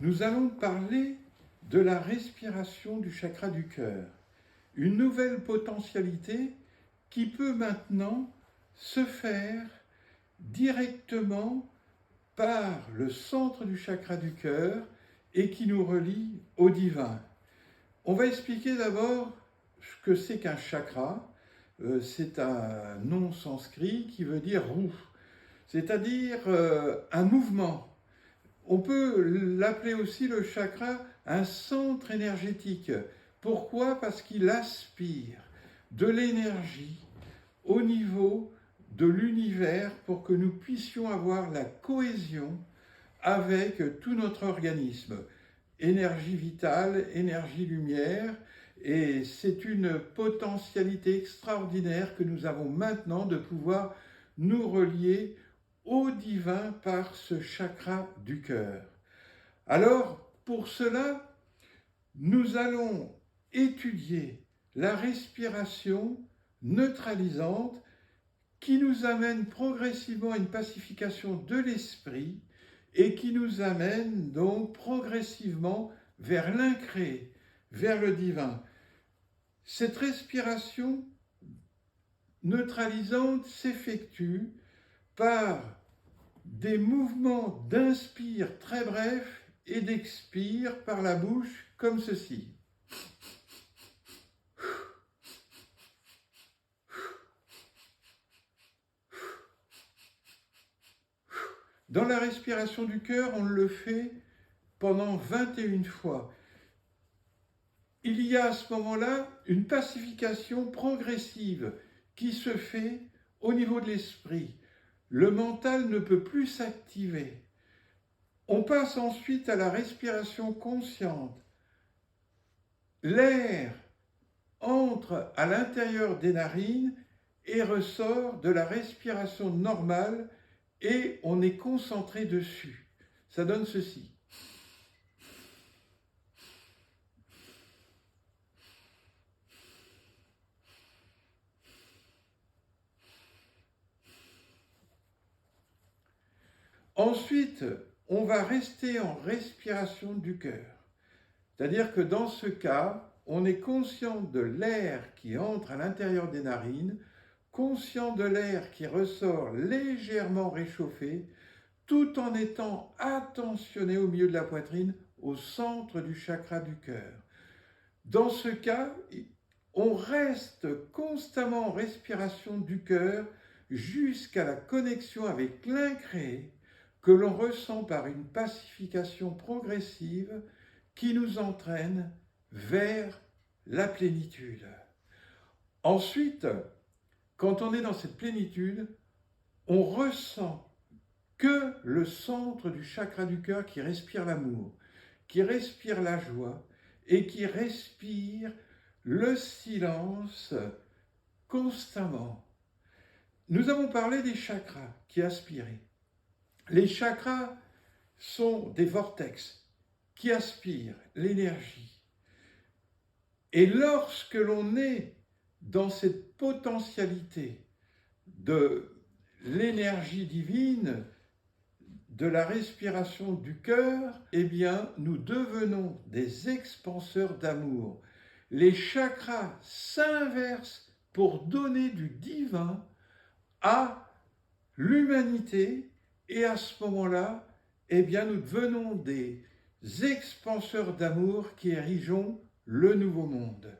Nous allons parler de la respiration du chakra du cœur, une nouvelle potentialité qui peut maintenant se faire directement par le centre du chakra du cœur et qui nous relie au divin. On va expliquer d'abord ce que c'est qu'un chakra. C'est un nom sanskrit qui veut dire roue, c'est-à-dire un mouvement. On peut l'appeler aussi le chakra un centre énergétique. Pourquoi? Parce qu'il aspire de l'énergie au niveau de l'univers pour que nous puissions avoir la cohésion avec tout notre organisme. Énergie vitale, énergie lumière, et c'est une potentialité extraordinaire que nous avons maintenant de pouvoir nous relier au divin par ce chakra du cœur. Alors, pour cela, nous allons étudier la respiration neutralisante qui nous amène progressivement à une pacification de l'esprit et qui nous amène donc progressivement vers l'incréé, vers le divin. Cette respiration neutralisante s'effectue par des mouvements d'inspire très brefs et d'expire par la bouche comme ceci. Dans la respiration du cœur, on le fait pendant 21 fois. Il y a à ce moment-là une pacification progressive qui se fait au niveau de l'esprit. Le mental ne peut plus s'activer. On passe ensuite à la respiration consciente. L'air entre à l'intérieur des narines et ressort de la respiration normale et on est concentré dessus. Ça donne ceci. Ensuite, on va rester en respiration du cœur. C'est-à-dire que dans ce cas, on est conscient de l'air qui entre à l'intérieur des narines, conscient de l'air qui ressort légèrement réchauffé, tout en étant attentionné au milieu de la poitrine, au centre du chakra du cœur. Dans ce cas, on reste constamment en respiration du cœur jusqu'à la connexion avec l'incréé que l'on ressent par une pacification progressive qui nous entraîne vers la plénitude. Ensuite, quand on est dans cette plénitude, on ressent que le centre du chakra du cœur qui respire l'amour, qui respire la joie et qui respire le silence constamment. Nous avons parlé des chakras qui aspiraient. Les chakras sont des vortex qui aspirent l'énergie. Et lorsque l'on est dans cette potentialité de l'énergie divine, de la respiration du cœur, eh bien, nous devenons des expanseurs d'amour. Les chakras s'inversent pour donner du divin à l'humanité et à ce moment-là, eh bien, nous devenons des expanseurs d'amour qui érigeons le nouveau monde.